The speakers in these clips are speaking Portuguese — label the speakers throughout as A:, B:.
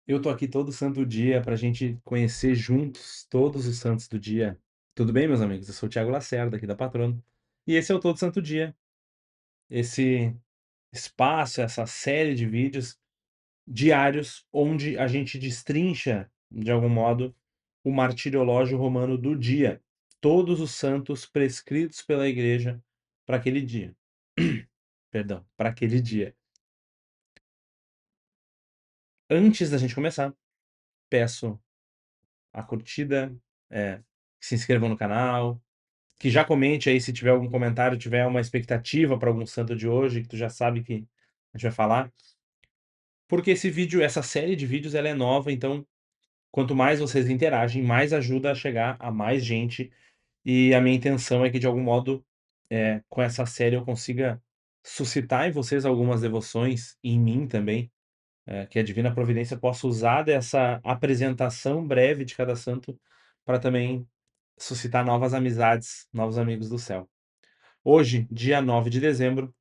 A: Eu tô aqui todo santo dia pra gente conhecer juntos todos os santos do dia. Tudo bem, meus amigos? Eu sou o Thiago Lacerda, aqui da Patrono. E esse é o Todo Santo Dia, esse espaço, essa série de vídeos diários onde a gente destrincha, de algum modo, o martiriológio romano do dia. Todos os santos prescritos pela igreja para aquele dia. Perdão, para aquele dia. Antes da gente começar, peço a curtida, que se inscrevam no canal, que já comente aí se tiver algum comentário, tiver uma expectativa para algum santo de hoje, que tu já sabe que a gente vai falar. Porque esse vídeo, essa série de vídeos, ela é nova, então quanto mais vocês interagem, mais ajuda a chegar a mais gente. E a minha intenção é que, de algum modo, com essa série eu consiga suscitar em vocês algumas devoções, e em mim também, que a Divina Providência possa usar dessa apresentação breve de cada santo para também suscitar novas amizades, novos amigos do céu. Hoje, dia 9 de dezembro,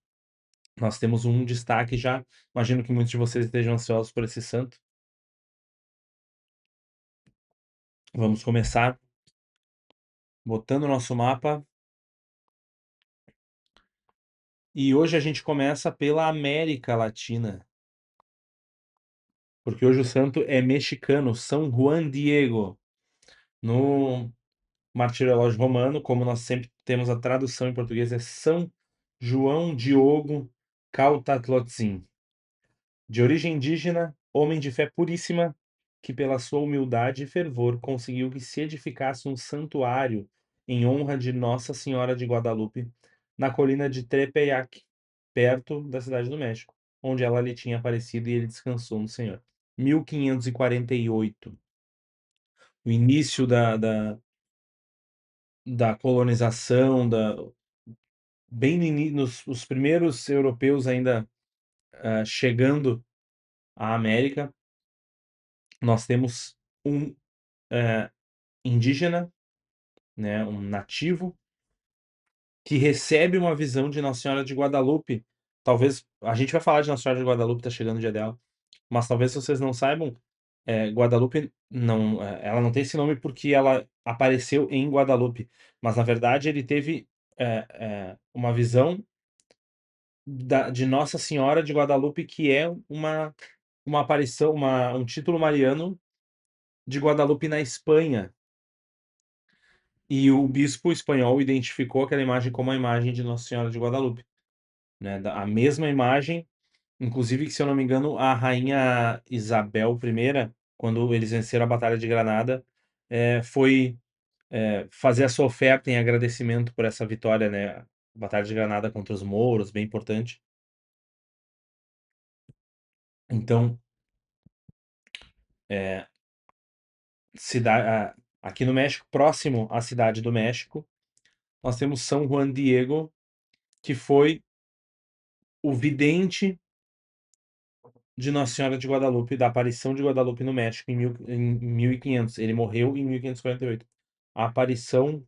A: nós temos um destaque já. Imagino que muitos de vocês estejam ansiosos por esse santo. Vamos começar botando o nosso mapa. E hoje a gente começa pela América Latina, porque hoje o santo é mexicano, São Juan Diego. No martirológio romano, como nós sempre temos a tradução em português, é São João Diogo Cautatlotzin. De origem indígena, homem de fé puríssima, que pela sua humildade e fervor conseguiu que se edificasse um santuário em honra de Nossa Senhora de Guadalupe, na colina de Tepeyac, perto da cidade do México, onde ela lhe tinha aparecido e ele descansou no Senhor. 1548, o início da colonização, bem nos primeiros europeus ainda chegando à América, nós temos um indígena, né, um nativo, que recebe uma visão de Nossa Senhora de Guadalupe. Talvez a gente vai falar de Nossa Senhora de Guadalupe, tá chegando o dia dela, mas talvez vocês não saibam, Guadalupe não, ela não tem esse nome porque ela apareceu em Guadalupe, mas na verdade ele teve uma visão de Nossa Senhora de Guadalupe, que é uma aparição, um título mariano de Guadalupe na Espanha. E o bispo espanhol identificou aquela imagem como a imagem de Nossa Senhora de Guadalupe, né? A mesma imagem, inclusive, que se eu não me engano, a rainha Isabel I, quando eles venceram a Batalha de Granada, foi fazer a sua oferta em agradecimento por essa vitória, né? A Batalha de Granada contra os mouros, bem importante. Então, aqui no México, próximo à cidade do México, nós temos São Juan Diego, que foi o vidente de Nossa Senhora de Guadalupe, da aparição de Guadalupe no México em 1500. Ele morreu em 1548. A aparição,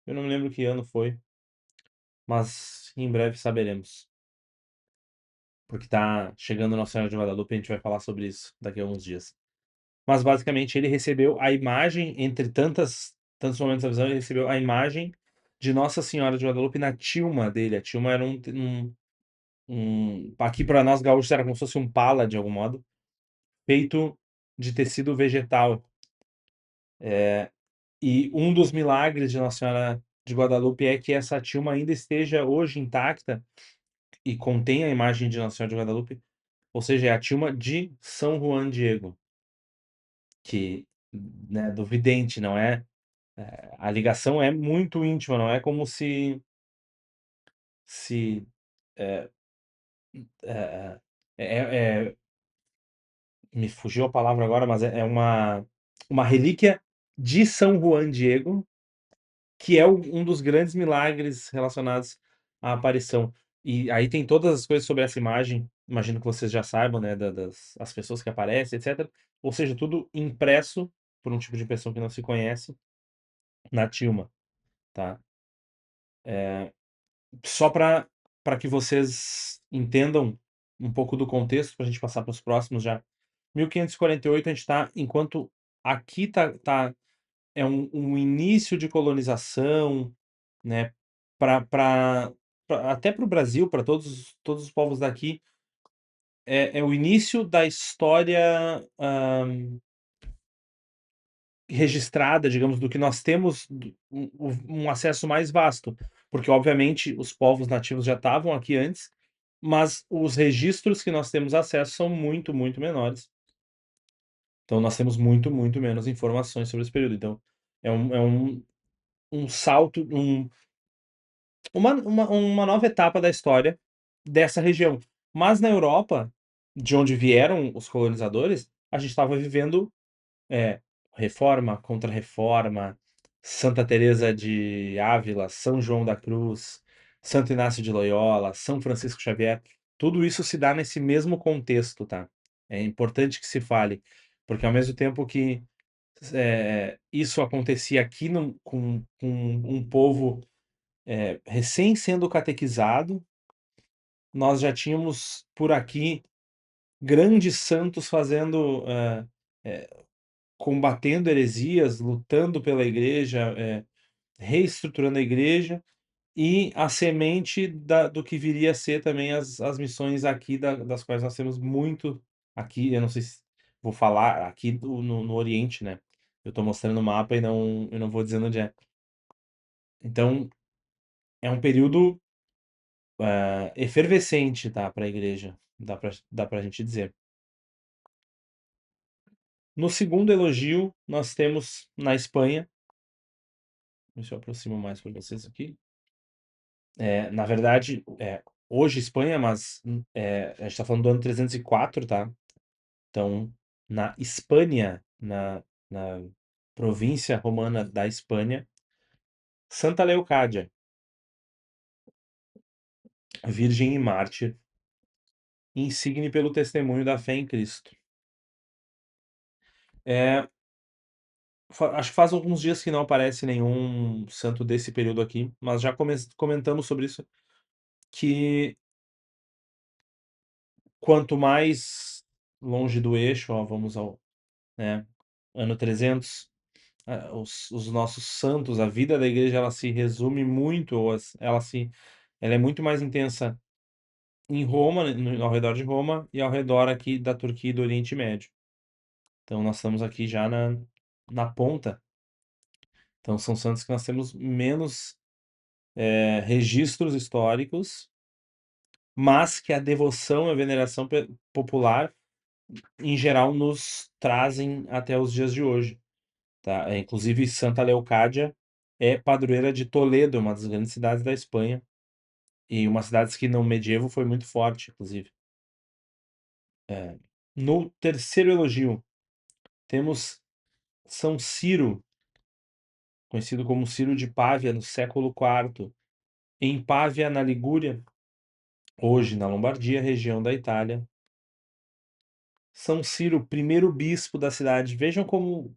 A: eu não me lembro que ano foi, mas em breve saberemos. Porque tá chegando Nossa Senhora de Guadalupe, a gente vai falar sobre isso daqui a alguns dias. Mas basicamente ele recebeu a imagem, entre tantos momentos da visão, ele recebeu a imagem de Nossa Senhora de Guadalupe na tilma dele. A tilma era aqui para nós gaúchos era como se fosse um pala, de algum modo, feito de tecido vegetal. E um dos milagres de Nossa Senhora de Guadalupe é que essa tilma ainda esteja hoje intacta e contém a imagem de Nossa Senhora de Guadalupe, ou seja, é a tilma de São Juan Diego, que, né, do vidente, não é? A ligação é muito íntima, não é como se é, é, é, me fugiu a palavra agora, mas é uma relíquia de São Juan Diego, que é um dos grandes milagres relacionados à aparição. E aí tem todas as coisas sobre essa imagem, imagino que vocês já saibam, né, das as pessoas que aparecem, etc. Ou seja, tudo impresso por um tipo de pessoa que não se conhece na tilma, tá? Só para que vocês entendam um pouco do contexto, para a gente passar para os próximos já. 1548 a gente está, enquanto aqui é um início de colonização, né, até para o Brasil, para todos os povos daqui, é o início da história registrada, digamos, do que nós temos um acesso mais vasto, porque obviamente os povos nativos já estavam aqui antes, mas os registros que nós temos acesso são muito, muito menores. Então nós temos muito, muito menos informações sobre esse período. Então é um salto, uma nova etapa da história dessa região. Mas na Europa, de onde vieram os colonizadores, a gente estava vivendo Reforma, Contra-Reforma, Santa Teresa de Ávila, São João da Cruz, Santo Inácio de Loyola, São Francisco Xavier. Tudo isso se dá nesse mesmo contexto, tá? É importante que se fale, porque ao mesmo tempo que isso acontecia aqui com um povo recém sendo catequizado, nós já tínhamos por aqui grandes santos fazendo, combatendo heresias, lutando pela igreja, reestruturando a igreja, e a semente do que viria a ser também as missões aqui, das quais nós temos muito aqui. Eu não sei se vou falar aqui no Oriente, né? Eu estou mostrando o mapa e eu não vou dizendo onde é. Então, é um período efervescente, tá, para a igreja, dá pra gente dizer. No segundo elogio, nós temos na Espanha, deixa eu aproximo mais para vocês aqui. Na verdade, hoje Espanha, mas a gente está falando do ano 304, tá? Então, na Espanha, na província romana da Espanha, Santa Leocádia, virgem e mártir, insigne pelo testemunho da fé em Cristo. Acho que faz alguns dias que não aparece nenhum santo desse período aqui, mas já comentamos sobre isso, que quanto mais longe do eixo, ó, vamos ao, né, ano 300, os nossos santos, a vida da igreja, ela se resume muito, ou ela é muito mais intensa em Roma, ao redor de Roma, e ao redor aqui da Turquia e do Oriente Médio. Então nós estamos aqui já na ponta. Então são santos que nós temos menos registros históricos, mas que a devoção e a veneração popular, em geral, nos trazem até os dias de hoje. Tá? Inclusive, Santa Leocádia é padroeira de Toledo, uma das grandes cidades da Espanha, e uma cidade que no medievo foi muito forte, inclusive. No terceiro elogio, temos São Ciro, conhecido como Ciro de Pávia, no século IV, em Pávia, na Ligúria, hoje na Lombardia, região da Itália. São Ciro, primeiro bispo da cidade. Vejam como,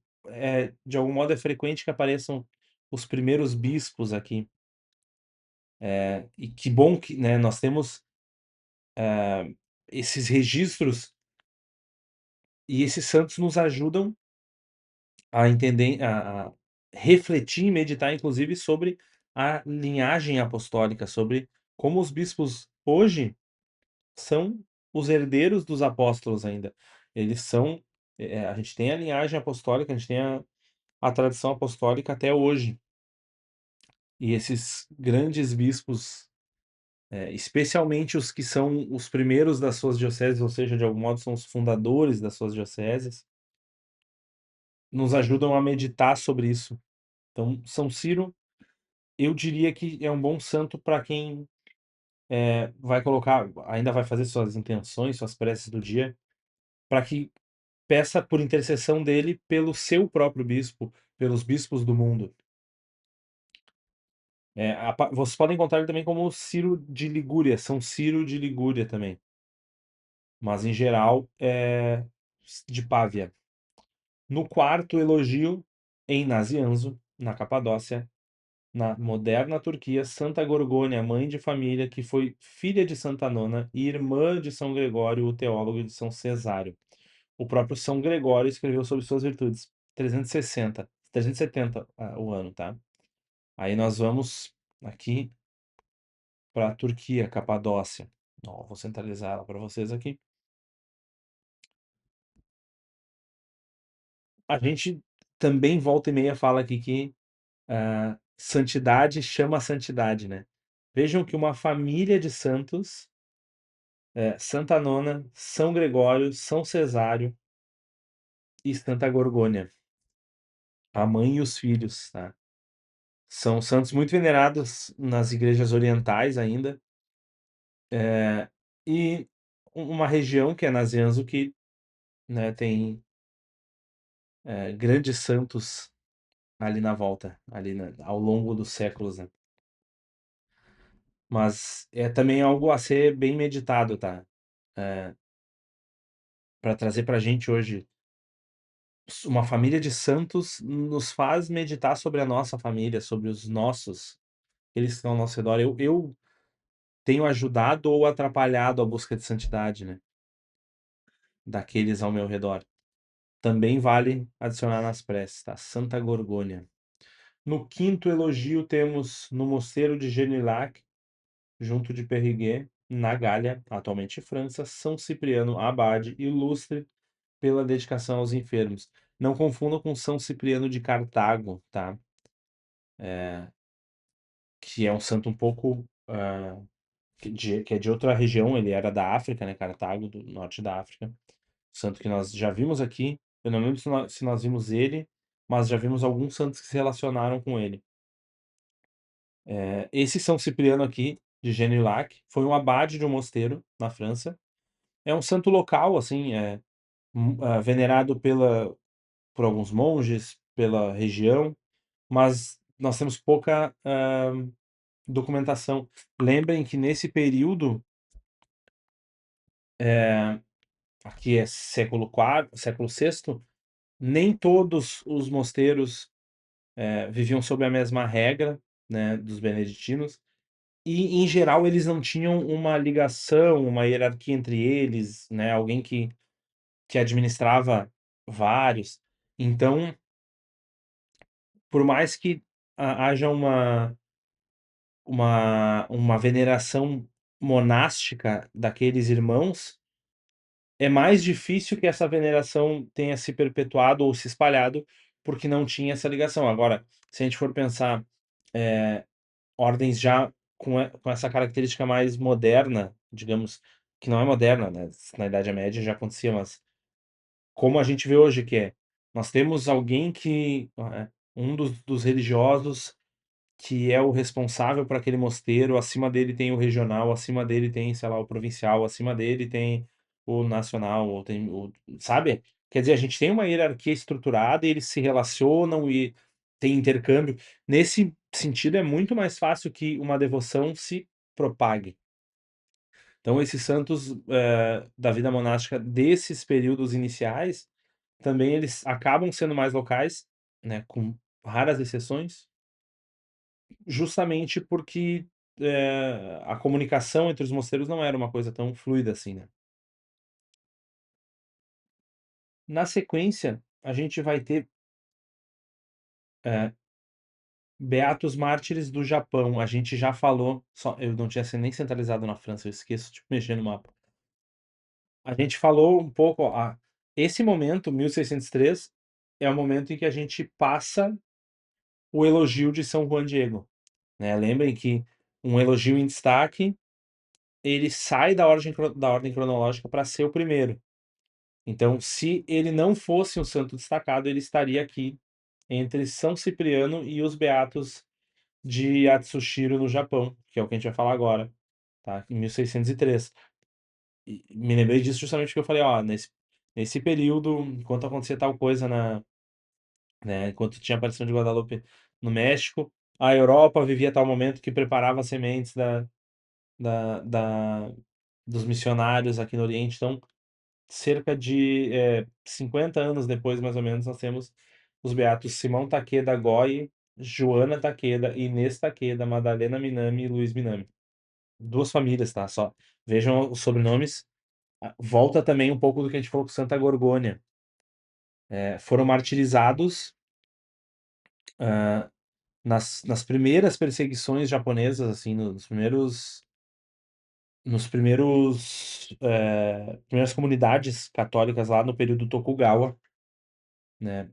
A: de algum modo, é frequente que apareçam os primeiros bispos aqui. E que bom que, né, nós temos esses registros, e esses santos nos ajudam a entender, a refletir e meditar, inclusive, sobre a linhagem apostólica, sobre como os bispos hoje são os herdeiros dos apóstolos ainda. Eles são. A gente tem a linhagem apostólica, a gente tem a tradição apostólica até hoje. E esses grandes bispos, especialmente os que são os primeiros das suas dioceses, ou seja, de algum modo são os fundadores das suas dioceses, nos ajudam a meditar sobre isso. Então, São Ciro, eu diria que é um bom santo para quem vai colocar, ainda vai fazer suas intenções, suas preces do dia, para que peça por intercessão dele pelo seu próprio bispo, pelos bispos do mundo. Vocês podem encontrar ele também como Ciro de Ligúria, São Ciro de Ligúria também. Mas em geral é de Pávia. No quarto elogio, em Nazianzo, na Capadócia, na moderna Turquia, Santa Gorgônia, mãe de família, que foi filha de Santa Nona e irmã de São Gregório, o teólogo, de São Cesário. O próprio São Gregório escreveu sobre suas virtudes. 370 o ano, tá? Aí nós vamos aqui para a Turquia, Capadócia. Ó, vou centralizar ela para vocês aqui. A gente também volta e meia fala aqui que santidade chama santidade, né? Vejam que uma família de santos, Santa Nona, São Gregório, São Cesário e Santa Gorgônia, a mãe e os filhos, tá? São santos muito venerados nas igrejas orientais ainda, e uma região que é Nasianzo que, né, tem grandes santos ali na volta, ali ao longo dos séculos, né? Mas é também algo a ser bem meditado, tá? Para trazer para a gente hoje uma família de santos nos faz meditar sobre a nossa família, sobre os nossos, eles que estão ao nosso redor. Eu tenho ajudado ou atrapalhado a busca de santidade, né? Daqueles ao meu redor. Também vale adicionar nas preces, tá? Santa Gorgônia. No quinto elogio temos no mosteiro de Genilac, junto de Périgueux, na Gália, atualmente França, São Cipriano Abade, ilustre pela dedicação aos enfermos. Não confundam com São Cipriano de Cartago, tá? Que é um santo um pouco que é de outra região, ele era da África, né? Cartago, do norte da África. Santo que nós já vimos aqui. Eu não lembro se nós vimos ele, mas já vimos alguns santos que se relacionaram com ele. Esse São Cipriano aqui, de Genilac, foi um abade de um mosteiro na França. É um santo local, assim, venerado por alguns monges, pela região, mas nós temos pouca documentação. Lembrem que nesse período, aqui é século IV, século VI, nem todos os mosteiros viviam sob a mesma regra, né, dos beneditinos, e em geral eles não tinham uma ligação, uma hierarquia entre eles, né, alguém que administrava vários. Então, por mais que haja uma veneração monástica daqueles irmãos, é mais difícil que essa veneração tenha se perpetuado ou se espalhado, porque não tinha essa ligação. Agora, se a gente for pensar ordens já com essa característica mais moderna, digamos, que não é moderna, né? Na Idade Média já acontecia, mas como a gente vê hoje, que nós temos alguém que, um dos religiosos que é o responsável por aquele mosteiro, acima dele tem o regional, acima dele tem, sei lá, o provincial, acima dele tem o nacional, ou tem o, sabe? Quer dizer, a gente tem uma hierarquia estruturada e eles se relacionam e tem intercâmbio. Nesse sentido, é muito mais fácil que uma devoção se propague. Então, esses santos da vida monástica desses períodos iniciais, também eles acabam sendo mais locais, né, com raras exceções, justamente porque a comunicação entre os mosteiros não era uma coisa tão fluida assim, né? Na sequência, a gente vai ter é, Beatos Mártires do Japão. A gente já falou, só, eu não tinha nem centralizado na França, eu esqueço de mexer no mapa. A gente falou um pouco, ó, esse momento, 1603, é o momento em que a gente passa o elogio de São Juan Diego, né? Lembrem que um elogio em destaque, ele sai da ordem cronológica para ser o primeiro. Então, se ele não fosse um santo destacado, ele estaria aqui entre São Cipriano e os Beatos de Atsushiro no Japão, que é o que a gente vai falar agora, tá? Em 1603. E me lembrei disso justamente porque eu falei, ó, nesse período, enquanto acontecia tal coisa né, enquanto tinha a aparição de Guadalupe no México, a Europa vivia tal momento que preparava as sementes da, da, dos missionários aqui no Oriente. Então, cerca de 50 anos depois, mais ou menos, nós temos os beatos Simão Takeda Goy, Joana Takeda, Inês Takeda, Madalena Minami e Luiz Minami. Duas famílias, tá? Só vejam os sobrenomes. volta também um pouco do que a gente falou com Santa Gorgônia. Foram martirizados nas primeiras perseguições japonesas, assim, primeiras comunidades católicas lá no período Tokugawa, né?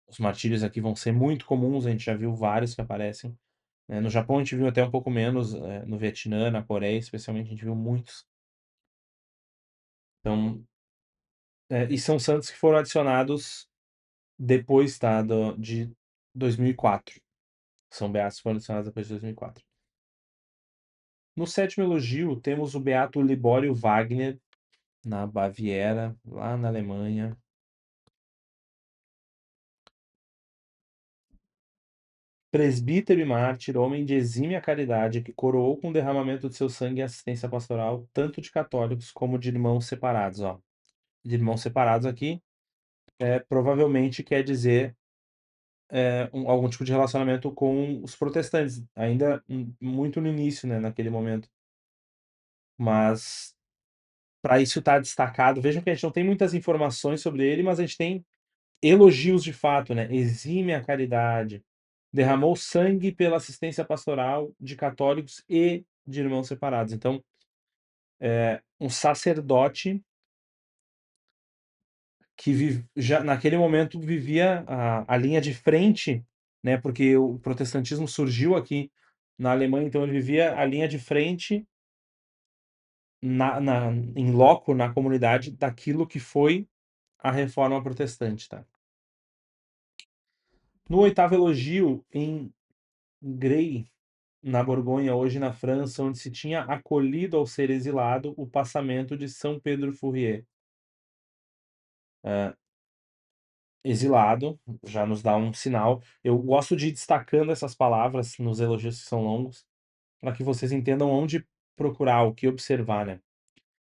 A: Os martírios aqui vão ser muito comuns, a gente já viu vários que aparecem. No Japão a gente viu até um pouco menos, no Vietnã, na Coreia, especialmente, a gente viu muitos. Então, e são santos que foram adicionados depois, tá, de 2004. São beatos que foram adicionados depois de 2004. No sétimo elogio, temos o beato Libório Wagner, na Baviera, lá na Alemanha. Presbítero e mártir, homem de exímia caridade, que coroou com o derramamento de seu sangue a assistência pastoral, tanto de católicos como de irmãos separados. Ó. De irmãos separados aqui, provavelmente quer dizer algum tipo de relacionamento com os protestantes, ainda muito no início, né, naquele momento. Mas para isso estar destacado, vejam que a gente não tem muitas informações sobre ele, mas a gente tem elogios de fato, né? Exime a caridade, derramou sangue pela assistência pastoral de católicos e de irmãos separados. Então, um sacerdote que já naquele momento vivia a linha de frente, né? Porque o protestantismo surgiu aqui na Alemanha, então ele vivia a linha de frente em loco na comunidade daquilo que foi a reforma protestante, tá? No oitavo elogio, em Grey, na Borgonha, hoje na França, onde se tinha acolhido ao ser exilado o passamento de São Pedro Fourier. Exilado, já nos dá um sinal. Eu gosto de ir destacando essas palavras nos elogios que são longos, para que vocês entendam onde procurar, o que observar, né?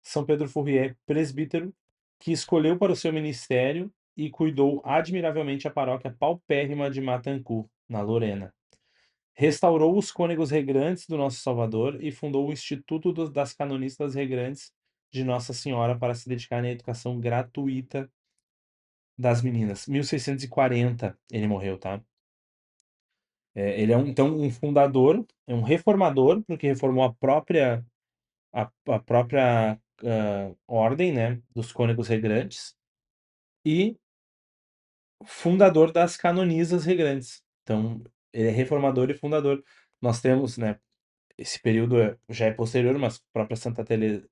A: São Pedro Fourier, presbítero, que escolheu para o seu ministério e cuidou admiravelmente a paróquia paupérrima de Matancourt, na Lorena. Restaurou os cônegos regrantes do Nosso Salvador e fundou o Instituto das Canonistas Regrantes de Nossa Senhora para se dedicar à educação gratuita das meninas. 1640 ele morreu, tá? Ele é então um fundador, é um reformador, porque reformou a própria ordem, né, dos cônegos regrantes, e fundador das canonisas regrantes. Então, ele é reformador e fundador. Nós temos, né, esse período já é posterior, mas a própria Santa Teresa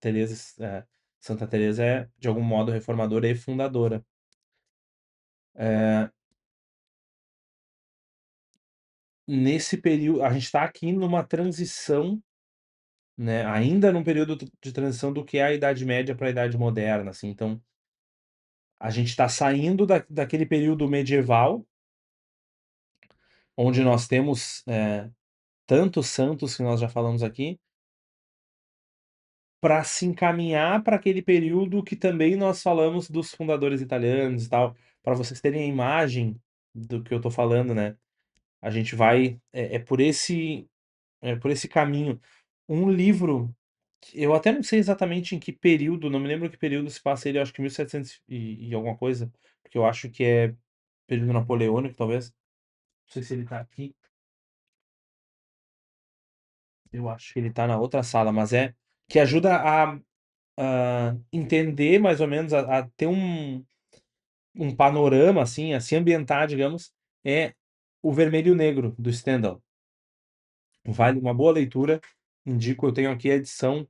A: é, de algum modo, reformadora e fundadora. Nesse período, a gente está aqui numa transição, né, ainda num período de transição do que é a Idade Média para a Idade Moderna, assim. Então, a gente está saindo daquele período medieval, onde nós temos tantos santos que nós já falamos aqui, para se encaminhar para aquele período que também nós falamos dos fundadores italianos e tal, para vocês terem a imagem do que eu estou falando, né? A gente vai por esse caminho. Um livro, eu até não sei exatamente em que período, não me lembro que período se passa ele, eu acho que 1700 e alguma coisa, porque eu acho que é período napoleônico, talvez. Não sei se ele tá aqui. Eu acho que ele tá na outra sala, mas que ajuda a entender mais ou menos, a ter um panorama, assim, a se ambientar, digamos, é O Vermelho e o Negro, do Stendhal. Vale uma boa leitura, indico, eu tenho aqui a edição,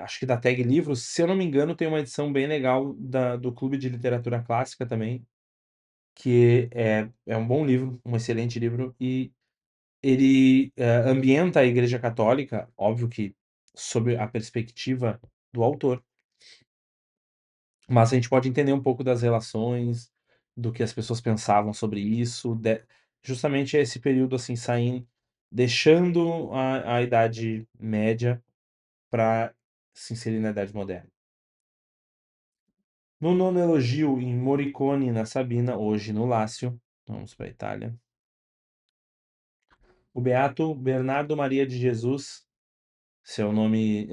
A: acho que da Tag Livros, se eu não me engano tem uma edição bem legal do Clube de Literatura Clássica também, que é um bom livro, um excelente livro, e ele ambienta a Igreja Católica, óbvio que sob a perspectiva do autor, mas a gente pode entender um pouco das relações, do que as pessoas pensavam sobre isso, justamente esse período assim, saindo, deixando a Idade Média para se inserir na Idade Moderna. No nono elogio, em Morricone, na Sabina, hoje no Lácio, vamos para a Itália. O beato Bernardo Maria de Jesus, seu nome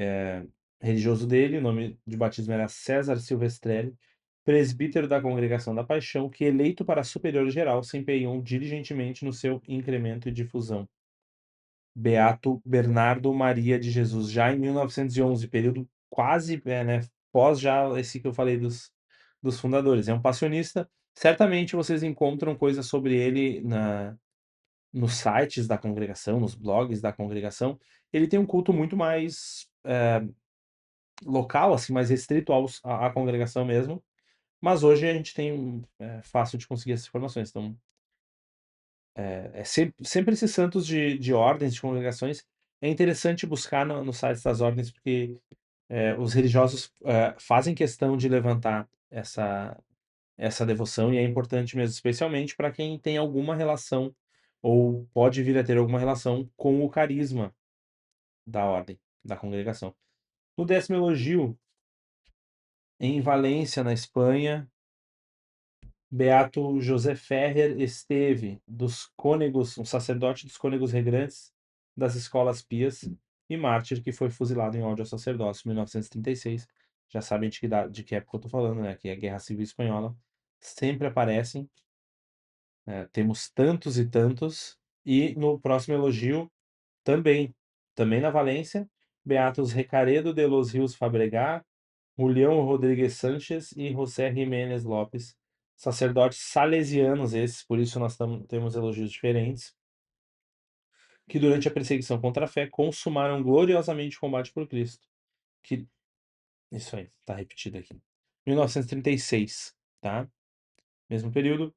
A: religioso dele, o nome de batismo era César Silvestrelli, presbítero da Congregação da Paixão, que, eleito para superior geral, se empenhou diligentemente no seu incremento e difusão. Beato Bernardo Maria de Jesus, já em 1911, período quase, né, pós já esse que eu falei dos fundadores. É um passionista. Certamente vocês encontram coisas sobre ele nos sites da congregação, nos blogs da congregação. Ele tem um culto muito mais local, assim, mais restrito à congregação mesmo. Mas hoje a gente tem fácil de conseguir essas informações. Então, sempre esses santos de ordens, de congregações, é interessante buscar no sites das ordens, porque os religiosos fazem questão de levantar essa devoção, e é importante mesmo, especialmente para quem tem alguma relação, ou pode vir a ter alguma relação com o carisma da ordem, da congregação. No 10º elogio, em Valência, na Espanha, Beato José Ferrer Esteve, dos cônegos, um sacerdote dos cônegos regrantes das escolas pias e mártir, que foi fuzilado em ódio ao sacerdócio em 1936. Já sabem de que época eu tô falando, né? Que é a Guerra Civil Espanhola. Sempre aparecem, temos tantos e tantos. E no próximo elogio, também na Valência, Beatos Recaredo de los Rios Fabregat, Julião Rodrigues Sanches e José Jiménez Lopes, sacerdotes salesianos esses, por isso nós temos elogios diferentes, que durante a perseguição contra a fé consumaram gloriosamente o combate por Cristo. Que, isso aí, tá repetido aqui. 1936, tá? Mesmo período.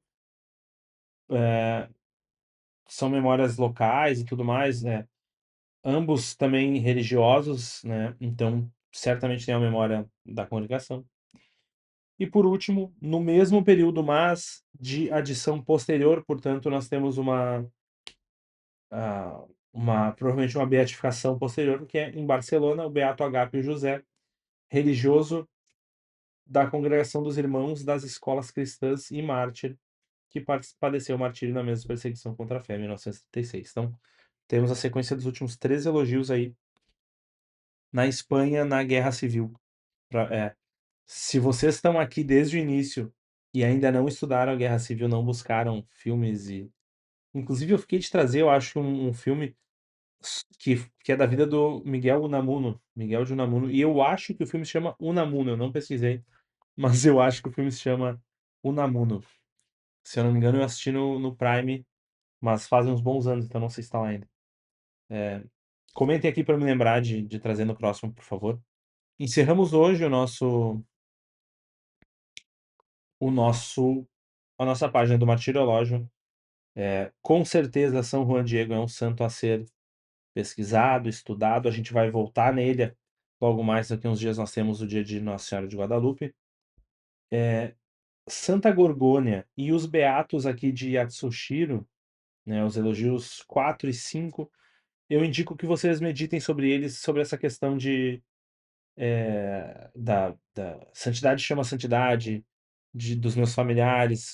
A: São memórias locais e tudo mais, né? Ambos também religiosos, né? Então, certamente tem a memória da congregação. E por último, no mesmo período, mas de adição posterior, portanto, nós temos provavelmente uma beatificação posterior, que é em Barcelona, o Beato Agapio José, religioso da Congregação dos Irmãos das Escolas Cristãs e mártir, que padeceu martírio na mesma perseguição contra a fé, em 1936. Então, temos a sequência dos últimos 3 elogios aí na Espanha, na Guerra Civil. Se vocês estão aqui desde o início e ainda não estudaram a Guerra Civil, não buscaram filmes e... Inclusive, eu fiquei de trazer, eu acho, um filme que é da vida do Miguel Unamuno. Miguel de Unamuno. E eu acho que o filme se chama Unamuno. Eu não pesquisei, mas eu acho que o filme se chama Unamuno. Se eu não me engano, eu assisti no Prime, mas faz uns bons anos, então não sei se está lá ainda. Comentem aqui para me lembrar de trazer no próximo, por favor. Encerramos hoje o nosso, a nossa página do Martirológio. Com certeza, São Juan Diego é um santo a ser pesquisado, estudado. A gente vai voltar nele. Logo mais daqui a uns dias nós temos o dia de Nossa Senhora de Guadalupe. Santa Gorgônia e os beatos aqui de Yatsushiro, né, os elogios 4 e 5, eu indico que vocês meditem sobre eles, sobre essa questão da santidade chama santidade, dos meus familiares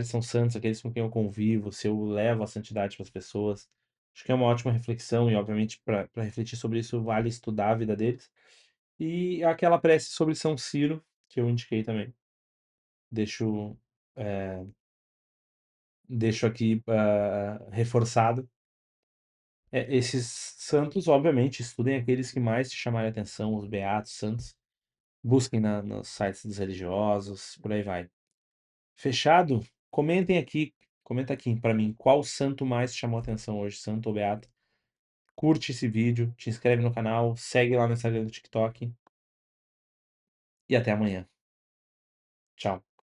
A: são santos, aqueles com quem eu convivo, se eu levo a santidade para as pessoas. Acho que é uma ótima reflexão e, obviamente, para refletir sobre isso, vale estudar a vida deles. E aquela prece sobre São Ciro, que eu indiquei também. Deixo, deixo aqui reforçado. Esses santos, obviamente, estudem aqueles que mais te chamarem a atenção, os beatos santos. Busquem nos sites dos religiosos, por aí vai. Fechado? Comentem aqui, comenta aqui para mim, qual santo mais te chamou a atenção hoje, santo ou beato. Curte esse vídeo, te inscreve no canal, segue lá no Instagram do TikTok e até amanhã. Tchau.